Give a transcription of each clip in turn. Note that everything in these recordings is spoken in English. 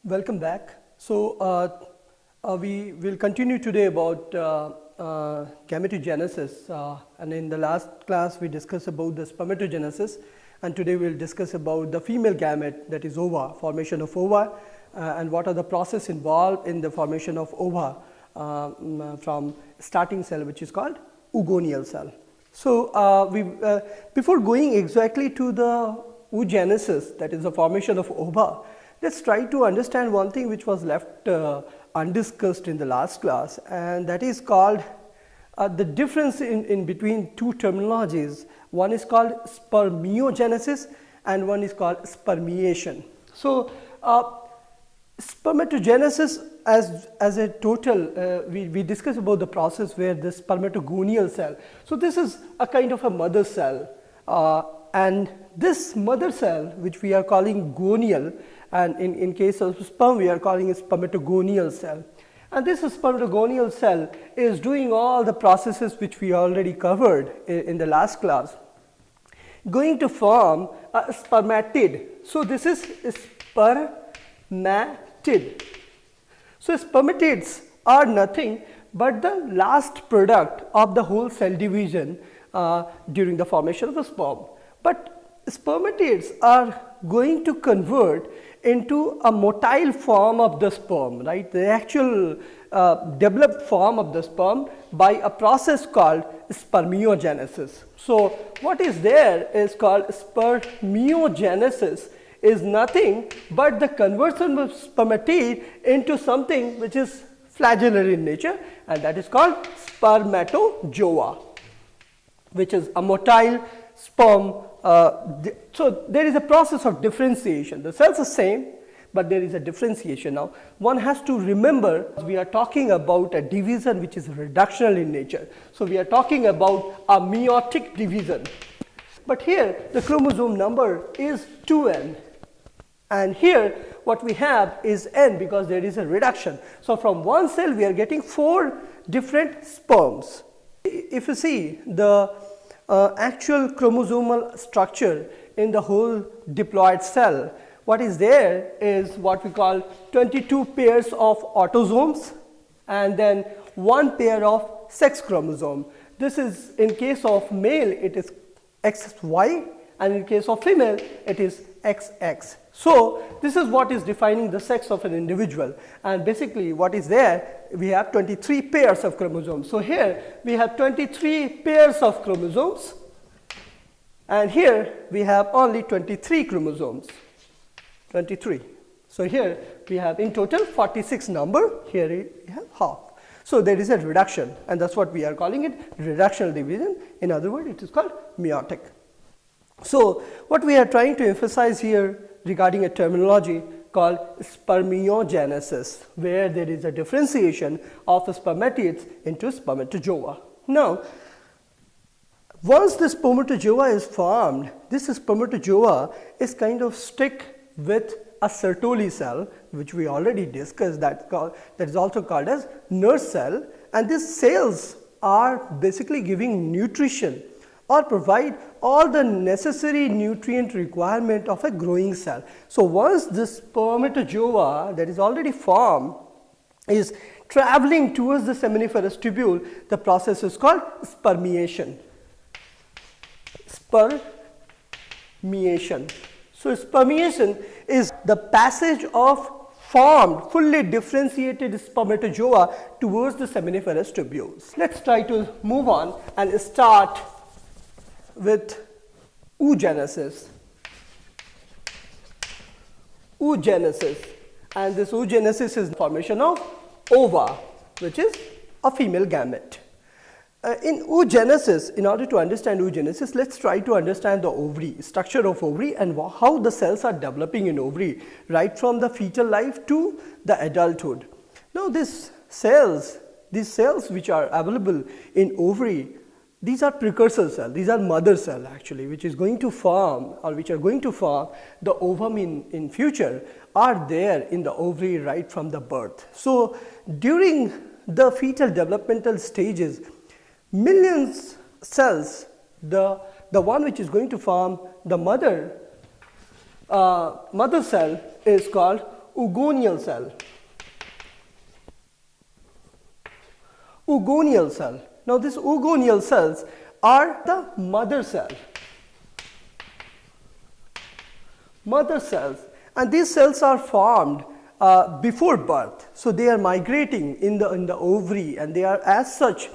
Welcome back. So we will continue today about gametogenesis, and in the last class we discussed about the spermatogenesis, and today we will discuss about the female gamete, that is ova, formation of ova, and what are the process involved in the formation of ova from starting cell, which is called Oogonial cell. So before going exactly to the oogenesis, that is the formation of ova, let's try to understand one thing which was left undiscussed in the last class, and that is called the difference in between two terminologies. One is called spermiogenesis and one is called spermiation. So spermatogenesis as a total, we discussed about the process where the spermatogonial cell. So this is a kind of a mother cell, and this mother cell, which we are calling gonial, and in case of sperm we are calling it spermatogonial cell, and this spermatogonial cell is doing all the processes which we already covered in the last class, going to form a spermatid. So this is spermatid. So spermatids are nothing but the last product of the whole cell division during the formation of a sperm. But spermatids are going to convert into a motile form of the sperm, right? The actual developed form of the sperm by a process called spermiogenesis. So what is there is called spermiogenesis, is nothing but the conversion of spermatid into something which is flagellar in nature, and that is called spermatozoa, which is a motile sperm. So there is a process of differentiation. The cells are same, but there is a differentiation. Now one has to remember, we are talking about a division which is reductional in nature. So we are talking about a meiotic division. But here the chromosome number is 2n, and here what we have is n because there is a reduction. So from one cell we are getting 4 different sperms. If you see the actual chromosomal structure in the whole diploid cell, what is there is what we call 22 pairs of autosomes and then 1 pair of sex chromosome. This is, in case of male it is XY, and in case of female it is XX. So this is what is defining the sex of an individual, and basically what is there, we have 23 pairs of chromosomes. So here we have 23 pairs of chromosomes, and here we have only 23 chromosomes, 23. So here we have in total 46 number, here we have half. So there is a reduction, and that's what we are calling it, reductional division. In other words, it is called meiotic. So what we are trying to emphasize here regarding a terminology called spermiogenesis, where there is a differentiation of spermatids into spermatozoa. Now once the spermatozoa is formed, this spermatozoa is kind of stick with a Sertoli cell, which we already discussed, that is also called as nurse cell, and these cells are basically giving nutrition or provide all the necessary nutrient requirement of a growing cell. So once this spermatozoa that is already formed is traveling towards the seminiferous tubule, the process is called spermiation. Spermiation. So spermiation is the passage of formed, fully differentiated spermatozoa towards the seminiferous tubules. Let's try to move on and start with oogenesis. Oogenesis, and this oogenesis is the formation of ova, which is a female gamete. In oogenesis, in order to understand oogenesis, let's try to understand the ovary, structure of ovary, and how the cells are developing in ovary right from the fetal life to the adulthood. Now these cells which are available in ovary, these are precursor cells, these are mother cell actually, which is going to form, or which are going to form the ovum in future, are there in the ovary right from the birth. So during the fetal developmental stages, millions cells, the one which is going to form the mother cell is called Oogonial cell. Oogonial cell. Now these Oogonial cells are the mother cell. Mother cells, and these cells are formed before birth. So they are migrating in the ovary, and they are as such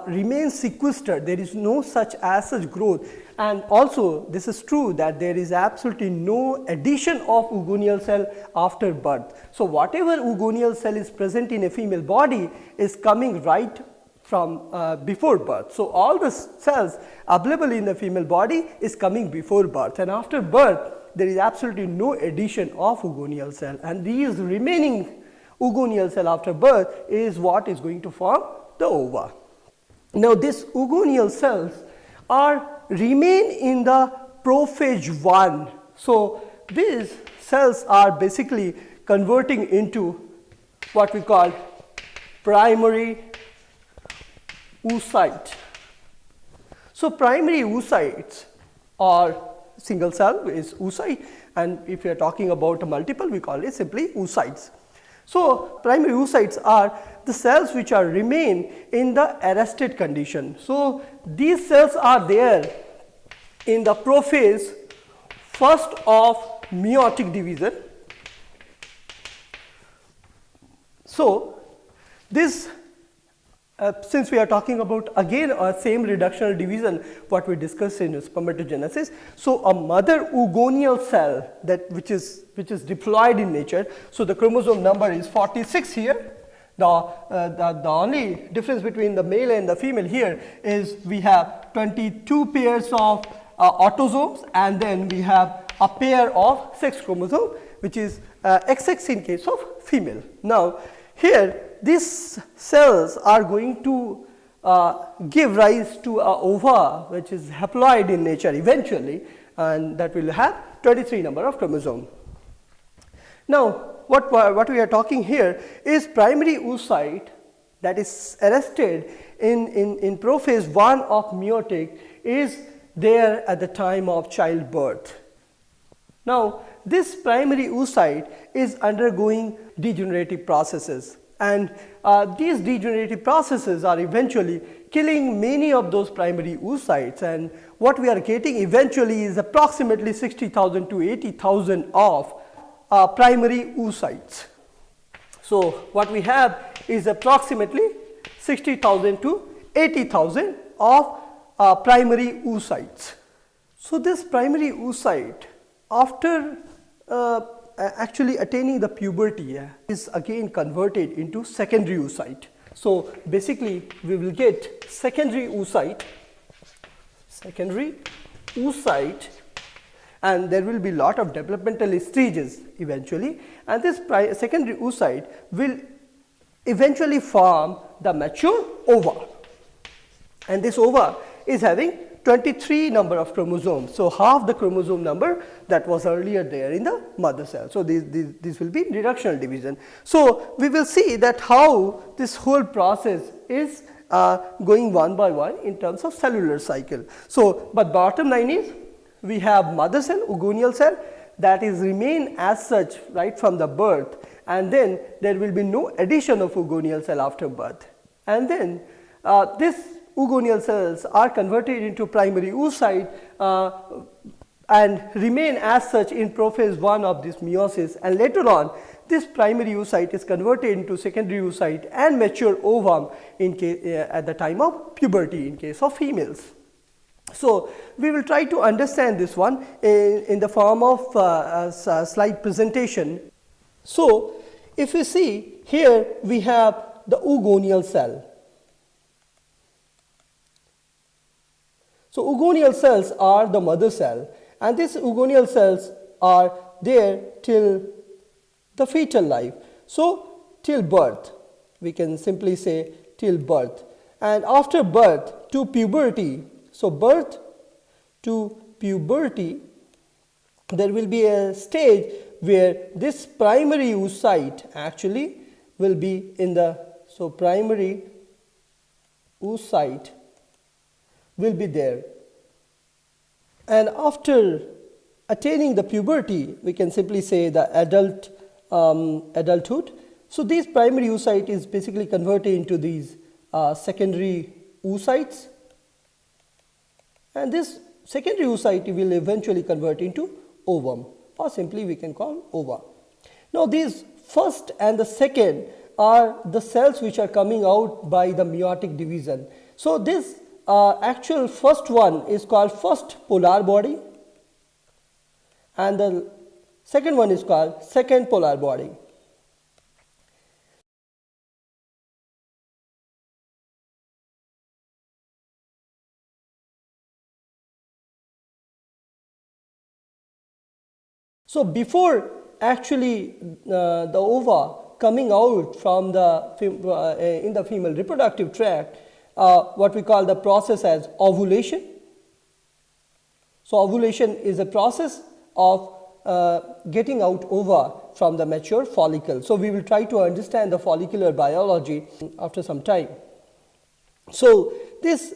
remain sequestered. There is no such as such growth, and also this is true that there is absolutely no addition of Oogonial cell after birth. So whatever Oogonial cell is present in a female body is coming right from before birth. So all the cells available in the female body is coming before birth, and after birth there is absolutely no addition of Oogonial cell, and these remaining Oogonial cell after birth is what is going to form the ova. Now these Oogonial cells remain in the prophase 1. So these cells are basically converting into what we call primary oocyte. So primary oocytes, or single cell is oocyte, and if we are talking about a multiple, we call it simply oocytes. So primary oocytes are the cells which are remain in the arrested condition. So these cells are there in the prophase first of meiotic division. So this since we are talking about again a same reductional division what we discussed in spermatogenesis. So a mother Oogonial cell which is diploid in nature. So the chromosome number is 46 here. The only difference between the male and the female here is we have 22 pairs of autosomes, and then we have a pair of sex chromosome, which is XX in case of female. Now here these cells are going to give rise to a ova which is haploid in nature eventually, and that will have 23 number of chromosome. Now what we are talking here is primary oocyte that is arrested in prophase 1 of meiotic is there at the time of childbirth. Now this primary oocyte is undergoing degenerative processes, and these degenerative processes are eventually killing many of those primary oocytes, and what we are getting eventually is approximately 60,000 to 80,000 of primary oocytes. So what we have is approximately 60,000 to 80,000 of primary oocytes. So this primary oocyte, after actually attaining the puberty, is again converted into secondary oocyte. So basically we will get secondary oocyte, and there will be lot of developmental stages eventually, and this secondary oocyte will eventually form the mature ova, and this ova is having 23 number of chromosomes. So half the chromosome number that was earlier there in the mother cell. So this will be reductional division. So we will see that how this whole process is going one by one in terms of cellular cycle. So but bottom line is we have mother cell, Oogonial cell, that is remain as such right from the birth, and then there will be no addition of Oogonial cell after birth, and then this Oogonial cells are converted into primary oocyte and remain as such in prophase 1 of this meiosis, and later on this primary oocyte is converted into secondary oocyte and mature ovum at the time of puberty in case of females. So we will try to understand this one in the form of a slide presentation. So if you see here we have the Oogonial cell. So Oogonial cells are the mother cell, and these Oogonial cells are there till the fetal life. So till birth, we can simply say till birth, and after birth to puberty. So birth to puberty, there will be a stage where this primary oocyte actually will be in the, so primary oocyte will be there, and after attaining the puberty, we can simply say the adulthood. So these primary oocyte is basically converted into these secondary oocytes, and this secondary oocyte will eventually convert into ovum, or simply we can call ova. Now these first and the second are the cells which are coming out by the meiotic division. So this actual first one is called first polar body, and the second one is called second polar body. So before actually the ova coming out from the in the female reproductive tract, what we call the process as ovulation. So ovulation is a process of getting out ova from the mature follicle. So we will try to understand the follicular biology after some time. So this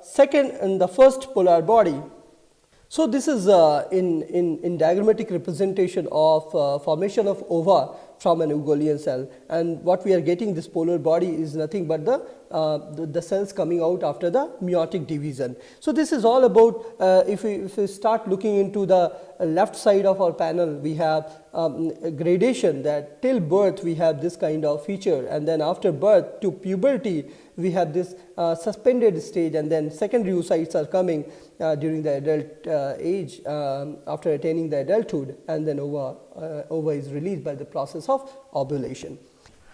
second and the first polar body. So this is in diagrammatic representation of formation of ova from an Oogonial cell, and what we are getting, this polar body is nothing but the cells coming out after the meiotic division. So this is all about, if we start looking into the left side of our panel, we have a gradation that till birth we have this kind of feature, and then after birth to puberty we have this suspended stage, and then secondary oocytes are coming during the adult age after attaining the adulthood, and then ova is released by the process of ovulation.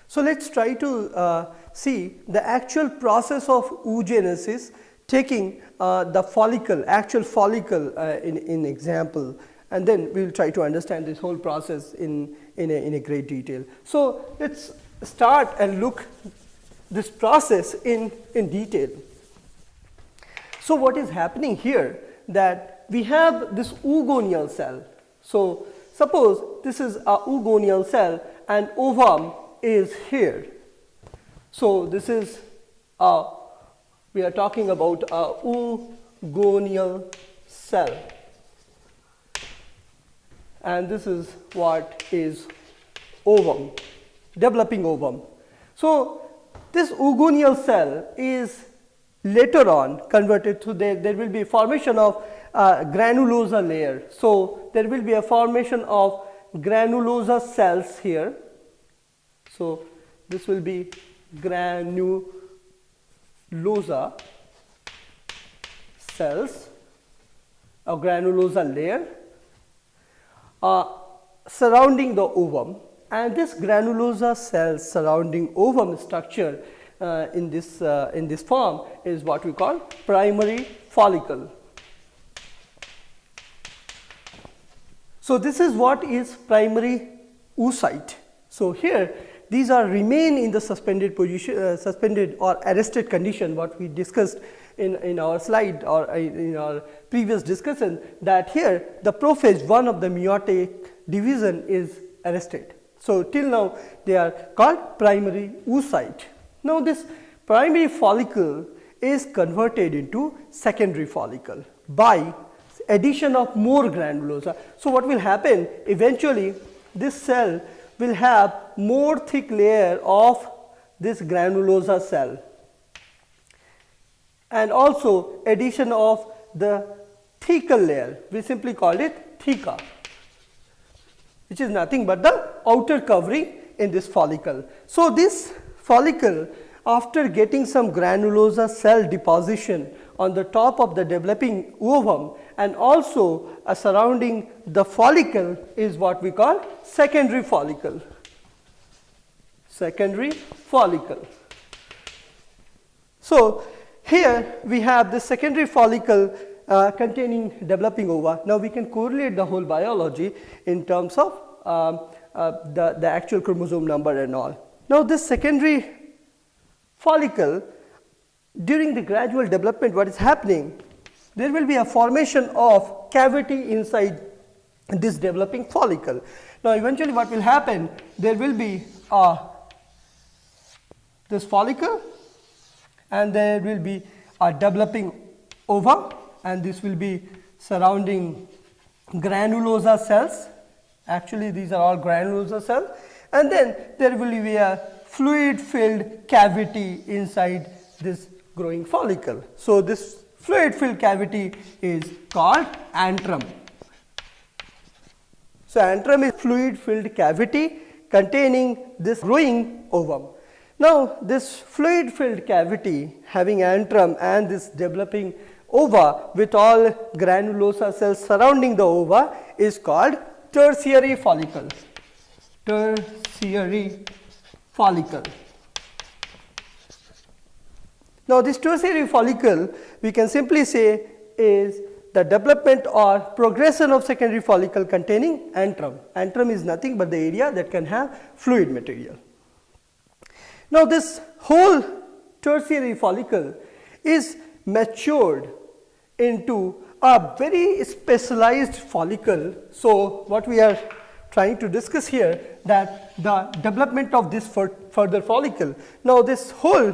So let's try to see the actual process of oogenesis, taking the follicle, actual follicle in example, and then we will try to understand this whole process in a great detail. So let's start and look this process in detail. So what is happening here, that we have this Oogonial cell. So suppose this is a Oogonial cell and ovum is here. So this is we are talking about a Oogonial cell, and this is what is ovum, developing ovum. So this Oogonial cell is later on converted to there will be formation of granulosa layer. So there will be a formation of granulosa cells here. So this will be granulosa cells, a granulosa layer surrounding the ovum, and this granulosa cells surrounding ovum structure in this form is what we call primary follicle. So this is what is primary oocyte. So here these are remain in the suspended position, suspended or arrested condition, what we discussed in our slide or in our previous discussion, that here the prophase 1 of the meiotic division is arrested. So till now they are called primary oocyte. Now this primary follicle is converted into secondary follicle by addition of more granulosa. So what will happen, eventually this cell will have more thick layer of this granulosa cell, and also addition of the thecal layer, we simply call it theca, which is nothing but the outer covering in this follicle. So this follicle, after getting some granulosa cell deposition on the top of the developing ovum and also surrounding the follicle, is what we call secondary follicle. Secondary follicle. So here we have the secondary follicle containing developing ova. Now we can correlate the whole biology in terms of the actual chromosome number and all. Now this secondary follicle, during the gradual development, what is happening, there will be a formation of cavity inside this developing follicle. Now eventually what will happen, there will be this follicle and there will be a developing ova, and this will be surrounding granulosa cells. Actually these are all granulosa cells, and then there will be a fluid filled cavity inside this growing follicle. So this fluid filled cavity is called antrum. So antrum is fluid filled cavity containing this growing ovum. Now this fluid filled cavity having antrum and this developing ova with all granulosa cells surrounding the ova is called tertiary follicle. Tertiary follicle. Now this tertiary follicle, we can simply say, is the development or progression of secondary follicle containing antrum. Antrum is nothing but the area that can have fluid material. Now this whole tertiary follicle is matured into a very specialized follicle. So what we are trying to discuss here, that the development of this further follicle. Now this whole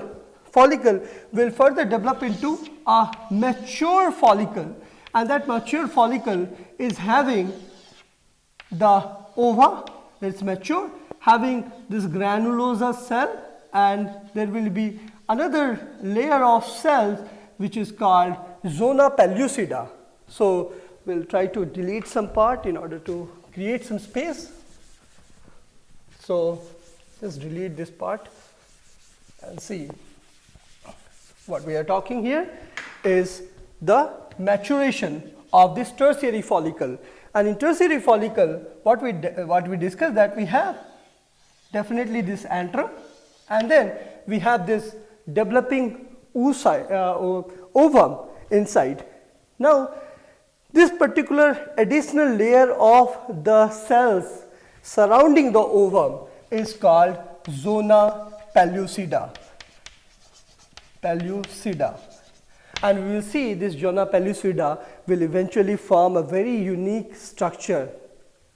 follicle will further develop into a mature follicle, and that mature follicle is having the ova, it's mature, having this granulosa cell, and there will be another layer of cells which is called zona pellucida. So we will try to delete some part in order to create some space. So just delete this part and see. What we are talking here is the maturation of this tertiary follicle, and in tertiary follicle what we discussed, that we have definitely this antrum, and then we have this developing ovum inside. Now this particular additional layer of the cells surrounding the ovum is called zona pellucida. And we will see this zona pellucida will eventually form a very unique structure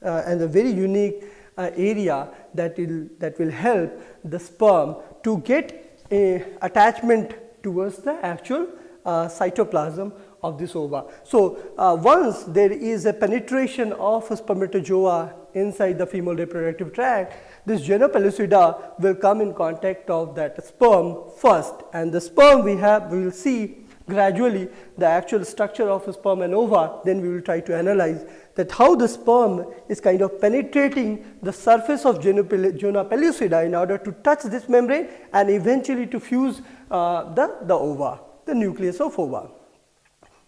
and a very unique area that will help the sperm to get a attachment towards the actual cytoplasm of this ova. So once there is a penetration of a spermatozoa inside the female reproductive tract, this zona pellucida will come in contact of that sperm first, and the sperm we will see gradually the actual structure of a sperm and ova. Then we will try to analyze that how the sperm is kind of penetrating the surface of zona pellucida in order to touch this membrane and eventually to fuse the ova, the nucleus of ova.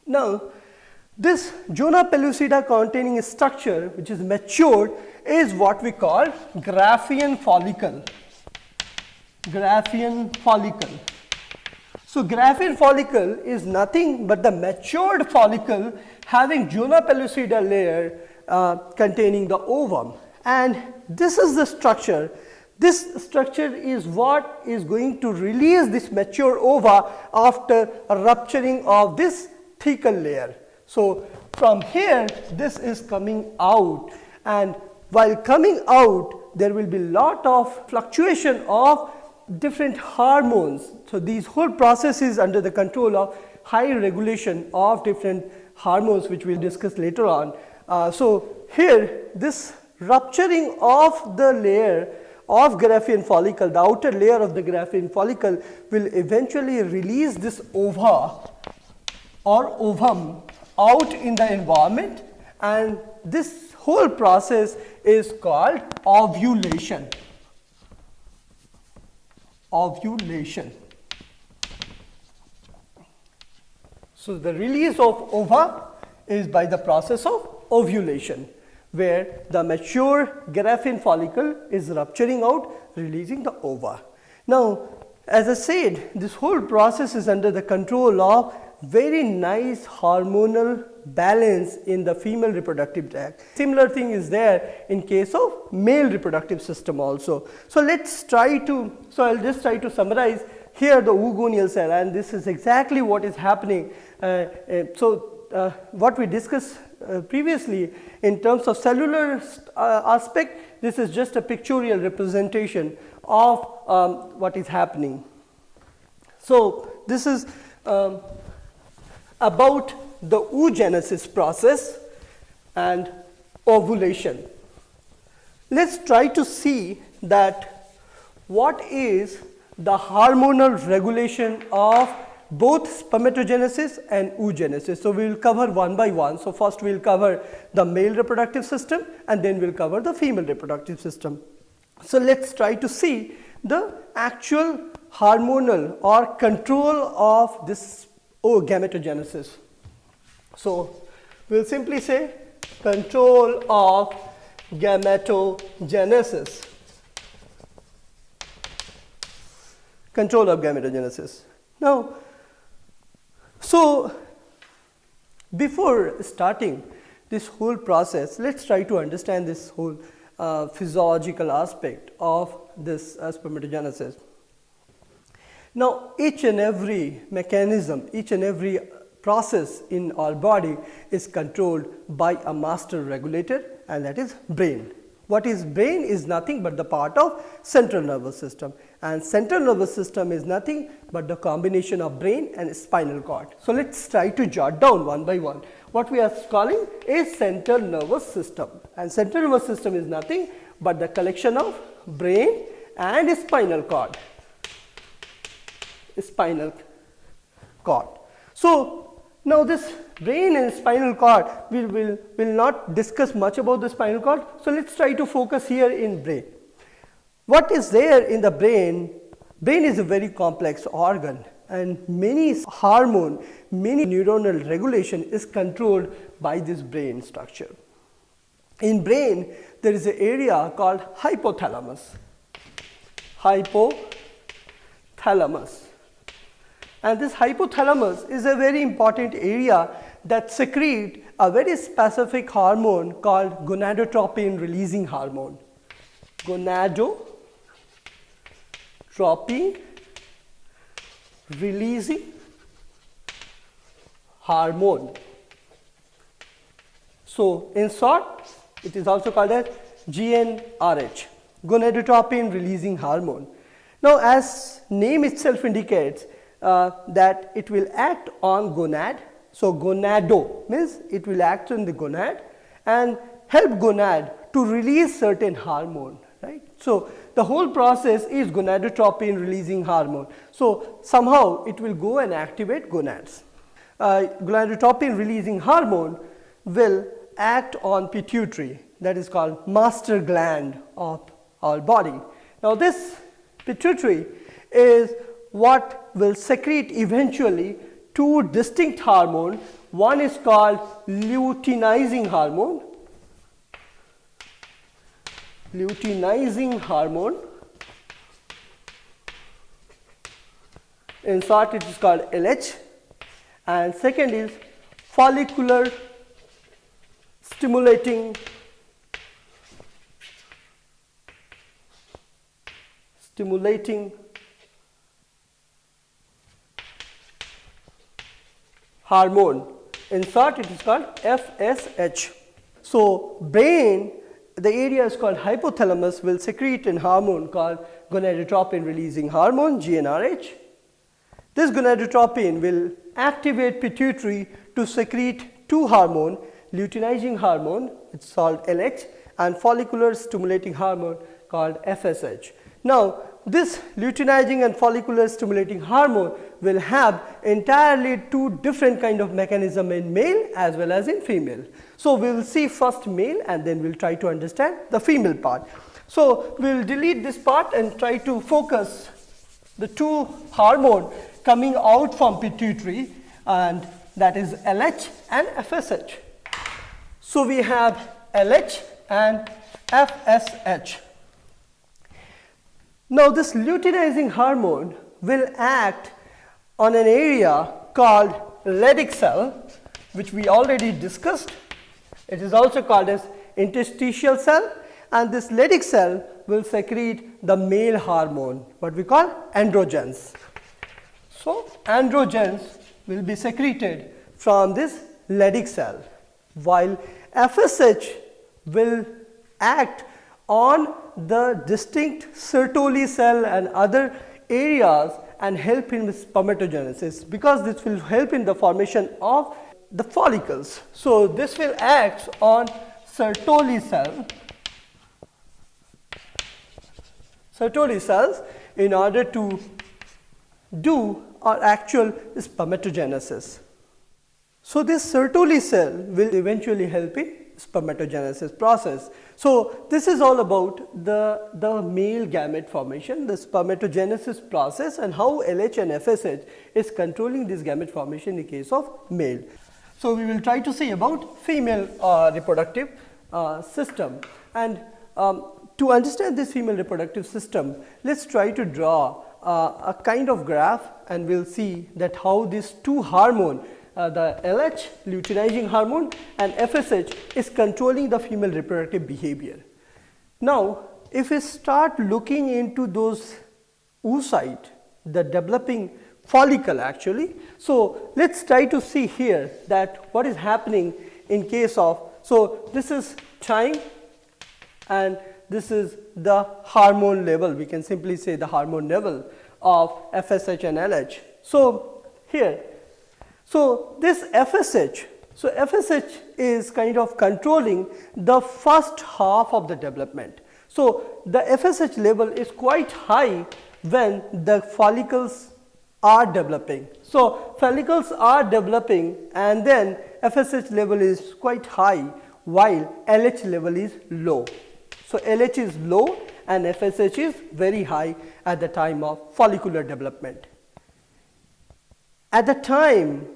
Now this zona pellucida containing a structure which is matured is what we call Graphene follicle. Graphene follicle. So Graphene follicle is nothing but the matured follicle having zona pellucida layer containing the ovum, and this is the structure. This structure is what is going to release this mature ova after a rupturing of this thecal layer. So from here this is coming out, and while coming out there will be lot of fluctuation of different hormones. So these whole process is under the control of high regulation of different hormones, which we will discuss later on. So here this rupturing of the layer of Graphene follicle, the outer layer of the Graphene follicle, will eventually release this ova or ovum out in the environment, and this whole process is called ovulation. Ovulation. So the release of ova is by the process of ovulation, where the mature Graphene follicle is rupturing out, releasing the ova. Now as I said, this whole process is under the control of very nice hormonal balance in the female reproductive tract. Similar thing is there in case of male reproductive system also. So let's try to, so I'll just try to summarize here the Oogonial cell, and this is exactly what is happening. What we discussed previously in terms of cellular aspect, this is just a pictorial representation of what is happening. So this is about the oogenesis process and ovulation. Let's try to see that what is the hormonal regulation of both spermatogenesis and oogenesis. So we will cover one by one. So first we will cover the male reproductive system, and then we will cover the female reproductive system. So let's try to see the actual hormonal or control of this gametogenesis. So we will simply say control of gametogenesis. Control of gametogenesis. Now, so before starting this whole process, let's try to understand this whole physiological aspect of this spermatogenesis. Now, each and every mechanism, each and every process in our body is controlled by a master regulator, and that is brain. What is brain is nothing but the part of central nervous system, and central nervous system is nothing but the combination of brain and spinal cord. So let's try to jot down one by one. What we are calling is central nervous system, and central nervous system is nothing but the collection of brain and spinal cord. Spinal cord. So now this brain and spinal cord, we will not discuss much about the spinal cord. So let's try to focus here in brain. What is there in the brain? Brain is a very complex organ, and many hormone, many neuronal regulation is controlled by this brain structure. In brain, there is an area called hypothalamus. Hypothalamus. And this hypothalamus is a very important area that secrete a very specific hormone called gonadotropin releasing hormone. Gonadotropin releasing hormone. So in short, it is also called as GnRH, gonadotropin releasing hormone. Now, as name itself indicates, that it will act on gonad. So gonado means it will act on the gonad and help gonad to release certain hormone, right? So the whole process is gonadotropin releasing hormone. So somehow it will go and activate gonads. Gonadotropin releasing hormone will act on pituitary, that is called master gland of our body. Now this pituitary is what will secrete eventually two distinct hormones. One is called luteinizing hormone. Luteinizing hormone. In short, it is called LH. And second is follicular stimulating hormone. In short, it is called FSH. So brain, the area is called hypothalamus, will secrete a hormone called gonadotropin releasing hormone, GnRH. This gonadotropin will activate pituitary to secrete two hormone, luteinizing hormone, it's called LH, and follicular stimulating hormone called FSH. Now this luteinizing and follicular stimulating hormone will have entirely two different kind of mechanism in male as well as in female. So we will see first male, and then we will try to understand the female part. So we will delete this part and try to focus the two hormone coming out from pituitary, and that is LH and FSH. So we have LH and FSH. Now this luteinizing hormone will act on an area called Leydig cell, which we already discussed. It is also called as interstitial cell, and this Leydig cell will secrete the male hormone, what we call androgens. So, androgens will be secreted from this Leydig cell, while FSH will act on the distinct Sertoli cell and other areas and help in spermatogenesis, because this will help in the formation of the follicles. So, this will act on Sertoli cells in order to do our actual spermatogenesis. So, this Sertoli cell will eventually help in spermatogenesis process. So, this is all about the male gamete formation, the spermatogenesis process, and how LH and FSH is controlling this gamete formation in case of male. So, we will try to see about female reproductive system, and to understand this female reproductive system, let's try to draw a kind of graph, and we will see that how these two hormone, the LH luteinizing hormone and FSH, is controlling the female reproductive behavior. Now, if we start looking into those oocyte, the developing follicle actually, so let's try to see here that what is happening in case of, so this is time and this is the hormone level, we can simply say the hormone level of FSH and LH. So, here, so this FSH, so FSH is kind of controlling the first half of the development. So, the FSH level is quite high when the follicles are developing. So, follicles are developing and then FSH level is quite high while LH level is low. So, LH is low and FSH is very high at the time of follicular development. At the time,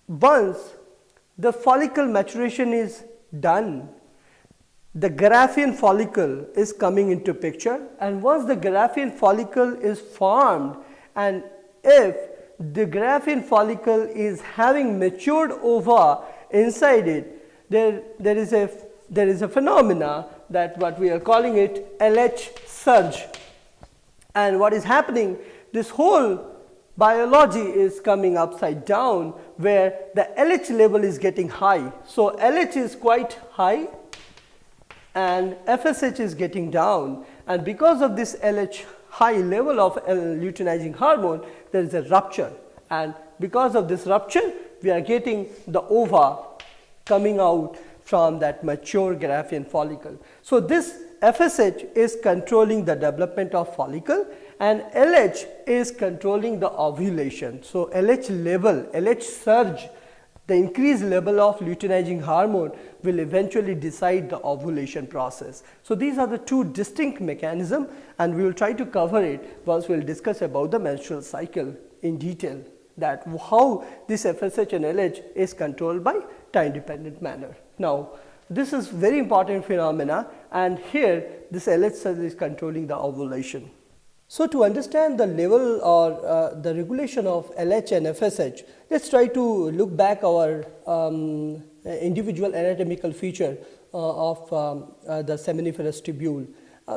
once the follicle maturation is done, the Graphene follicle is coming into picture, and once the Graphene follicle is formed, and if the Graphene follicle is having matured ova inside it, there is a phenomena that what we are calling it LH surge, and what is happening, this whole biology is coming upside down where the LH level is getting high. So, LH is quite high and FSH is getting down, and because of this LH high level of luteinizing hormone, there is a rupture, and because of this rupture we are getting the ova coming out from that mature Graphene follicle. So, this FSH is controlling the development of follicle and LH is controlling the ovulation. So, LH level, LH surge, the increased level of luteinizing hormone will eventually decide the ovulation process. So, these are the two distinct mechanisms, and we will try to cover it once we will discuss about the menstrual cycle in detail, that how this FSH and LH is controlled by time dependent manner. Now, this is very important phenomena, and here this LH surge is controlling the ovulation. So, to understand the level or the regulation of LH and FSH, let us try to look back our individual anatomical feature of the seminiferous tubule.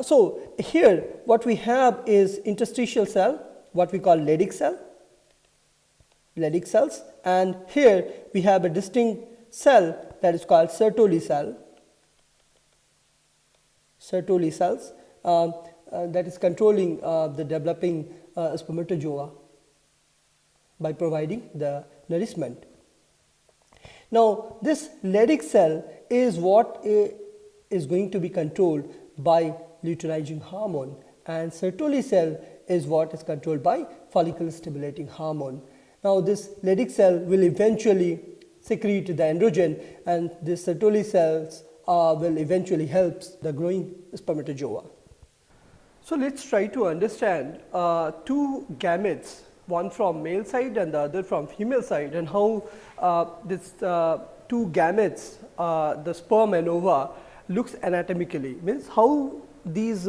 So, here what we have is interstitial cell, what we call Leydig cell, Leydig cells, and here we have a distinct cell that is called Sertoli cell, Sertoli cells. That is controlling the developing spermatozoa by providing the nourishment. Now, this Leydig cell is what is going to be controlled by luteinizing hormone, and Sertoli cell is what is controlled by follicle stimulating hormone. Now, this Leydig cell will eventually secrete the androgen, and these Sertoli cells will eventually help the growing spermatozoa. So, let us try to understand two gametes, one from male side and the other from female side, and how this two gametes, the sperm and ova, looks anatomically, means how these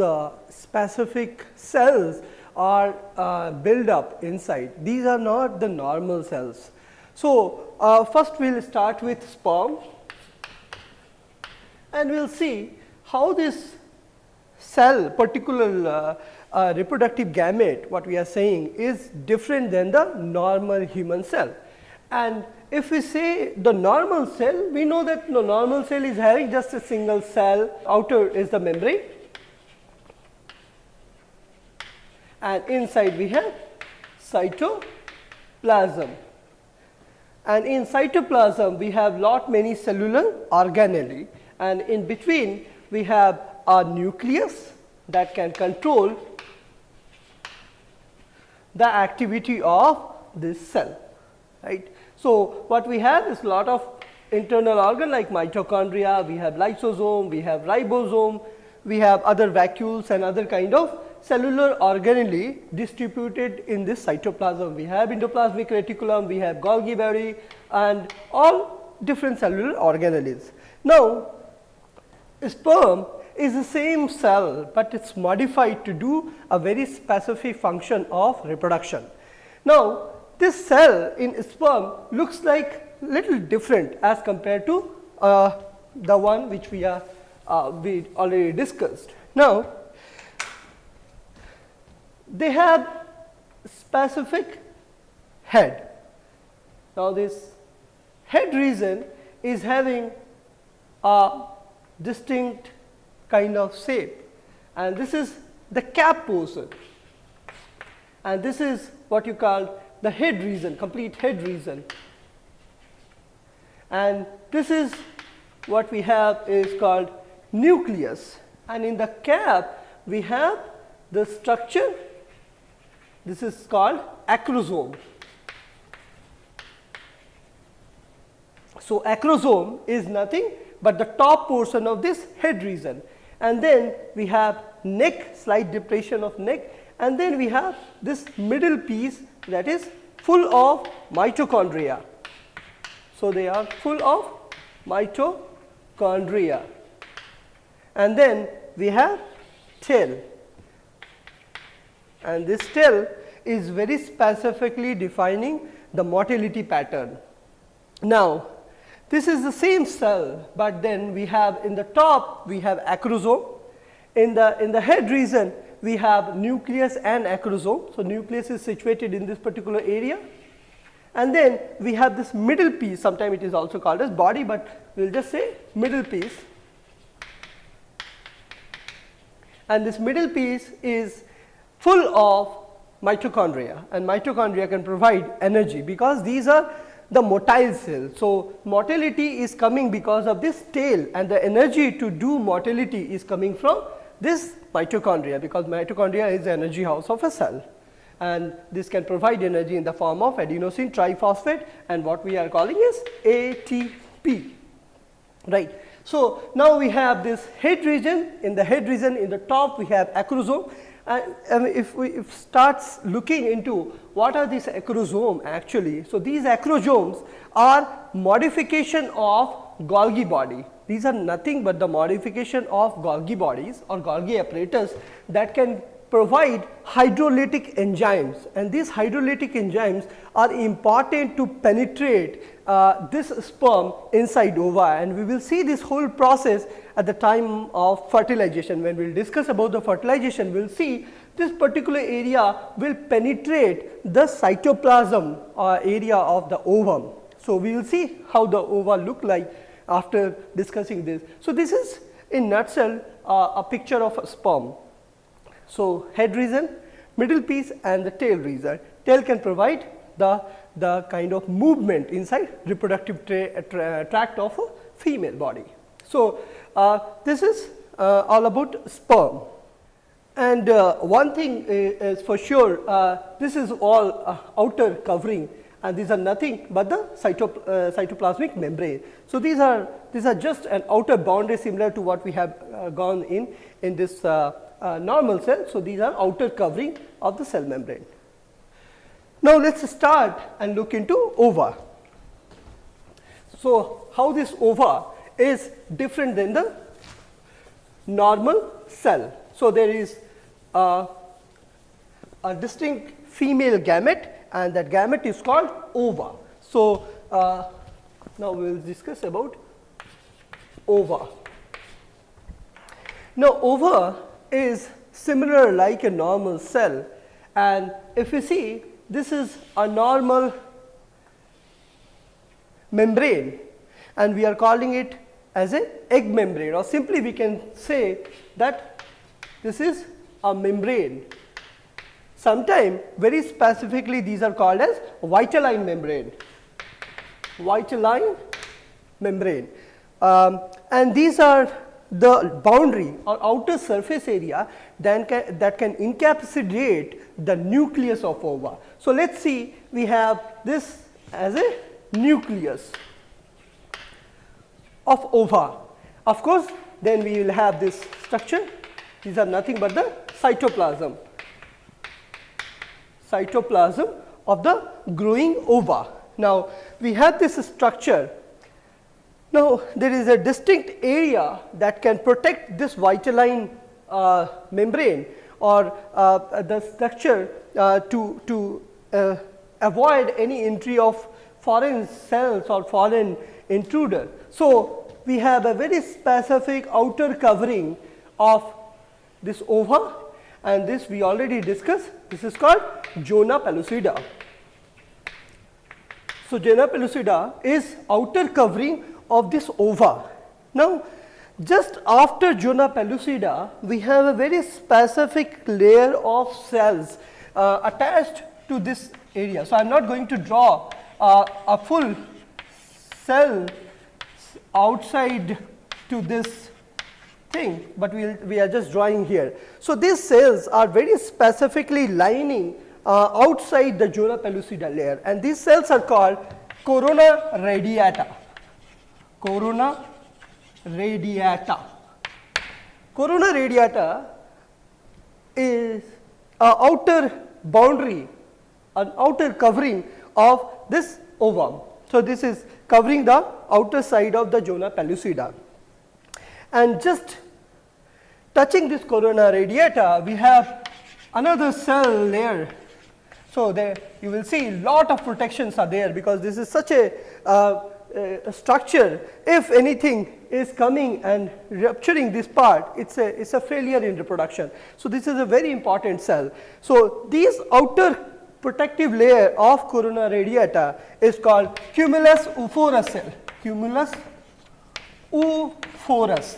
specific cells are built up inside. These are not the normal cells. So, first we will start with sperm, and we will see how this cell, particular reproductive gamete, what we are saying, is different than the normal human cell. And if we say the normal cell, we know that the normal cell is having just a single cell. Outer is the membrane, and inside we have cytoplasm, and in cytoplasm we have lot many cellular organelles, and in between we have a nucleus that can control the activity of this cell, right. So, what we have is lot of internal organ like mitochondria, we have lysosome, we have ribosome, we have other vacuoles and other kind of cellular organelle distributed in this cytoplasm. We have endoplasmic reticulum, we have Golgi body, and all different cellular organelles. Now, sperm is the same cell, but it is modified to do a very specific function of reproduction. Now, this cell in sperm looks like little different as compared to the one which we already discussed. Now, they have specific head. Now, this head region is having a distinct kind of shape, and this is the cap portion, and this is what you call the head region, complete head region, and this is what we have is called nucleus, and in the cap we have the structure. This is called acrosome. So, acrosome is nothing but the top portion of this head region, and then we have neck, slight depression of neck, and then we have this middle piece that is full of mitochondria. So, they are full of mitochondria, and then we have tail, and this tail is very specifically defining the motility pattern. Now, this is the same cell, but then we have in the top we have acrosome, in the head region we have nucleus and acrosome. So, nucleus is situated in this particular area, and then we have this middle piece, sometimes it is also called as body, but we will just say middle piece, and this middle piece is full of mitochondria, and mitochondria can provide energy because these are the motile cells. So, motility is coming because of this tail, and the energy to do motility is coming from this mitochondria, because mitochondria is the energy house of a cell, and this can provide energy in the form of adenosine triphosphate and what we are calling is ATP, right. So, now we have this head region. In the head region in the top we have acrosome, and if we starts looking into what are these acrosome actually. So, these acrosomes are modification of Golgi body. These are nothing but the modification of Golgi bodies or Golgi apparatus that can provide hydrolytic enzymes, and these hydrolytic enzymes are important to penetrate this sperm inside ova, and we will see this whole process at the time of fertilization. When we will discuss about the fertilization, we will see this particular area will penetrate the cytoplasm area of the ovum. So, we will see how the ova look like after discussing this. So, this is in nutshell a picture of a sperm. So, head region, middle piece and the tail region. Tail can provide the kind of movement inside reproductive tract of a female body. So, this is all about sperm, and one thing is for sure, this is all outer covering, and these are nothing but the cytoplasmic membrane. So, these are just an outer boundary similar to what we have gone in this normal cell. So, these are outer covering of the cell membrane. Now, let us start and look into ova. So, how this ova is different than the normal cell. So, there is a a distinct female gamete, and that gamete is called ova. So, now we will discuss about ova. Now, ova is similar like a normal cell, and if you see, this is a normal membrane, and we are calling it as a egg membrane, or simply we can say that this is a membrane. Sometimes very specifically these are called as Vitalin membrane, Vitalin membrane, and these are the boundary or outer surface area that can encapsulate the nucleus of ova. So, let us see, we have this as a nucleus of ova. Of course, then we will have this structure. These are nothing but the cytoplasm of the growing ova. Now, we have this structure. Now, there is a distinct area that can protect this Vitalin membrane or the structure to avoid any entry of foreign cells or foreign intruder. So, we have a very specific outer covering of this ova, and this we already discussed. This is called zona pellucida. So, zona pellucida is outer covering of this ova. Now, just after zona pellucida, we have a very specific layer of cells attached to this area. So, I am not going to draw a full cell outside to this thing, but we are just drawing here. So, these cells are very specifically lining outside the zona pellucida layer, and these cells are called corona radiata. Corona radiata. Corona radiata is an outer boundary, an outer covering of this ovum. So, this is covering the outer side of the zona pellucida, and just touching this corona radiata, we have another cell layer. So, there you will see lot of protections are there, because this is such a structure. If anything is coming and rupturing this part, it's a failure in reproduction. So, this is a very important cell. So, these outer protective layer of corona radiata is called cumulus oophorus cell. Cumulus oophorus.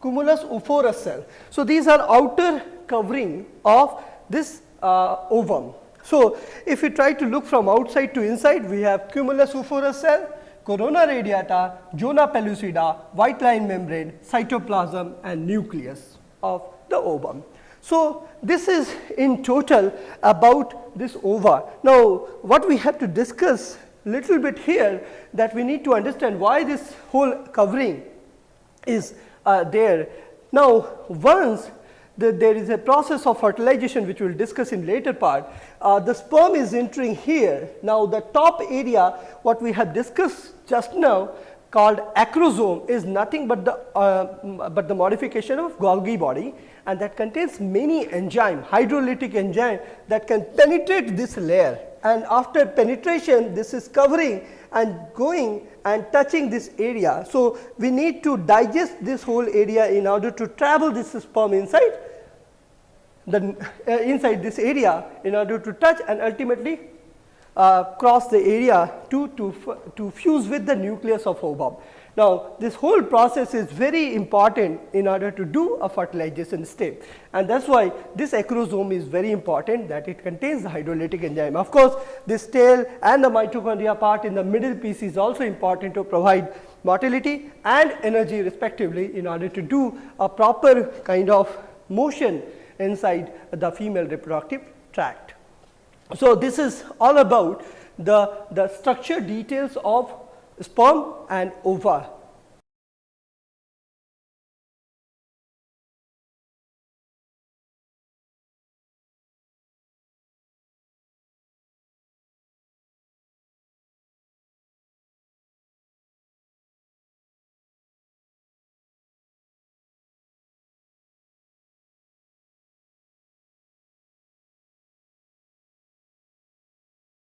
Cumulus oophorus cell. So, these are outer covering of this ovum. So, if you try to look from outside to inside, we have cumulus oophorus cell, corona radiata, zona pellucida, Vitalin membrane, cytoplasm and nucleus of the ovum. So, this is in total about this ova. Now, what we have to discuss little bit here, that we need to understand why this whole covering is there. Now, once there is a process of fertilization which we will discuss in later part, the sperm is entering here. Now, the top area what we have discussed just now called acrosome is nothing but the modification of Golgi body, and that contains many enzyme, hydrolytic enzyme that can penetrate this layer, and after penetration this is covering and going and touching this area. So, we need to digest this whole area in order to travel this sperm inside this area in order to touch and ultimately cross the area to fuse with the nucleus of ovum. Now, this whole process is very important in order to do a fertilization step, and that is why this acrosome is very important, that it contains the hydrolytic enzyme. Of course, this tail and the mitochondria part in the middle piece is also important to provide motility and energy respectively in order to do a proper kind of motion inside the female reproductive tract. So, this is all about the structure details of sperm and ova.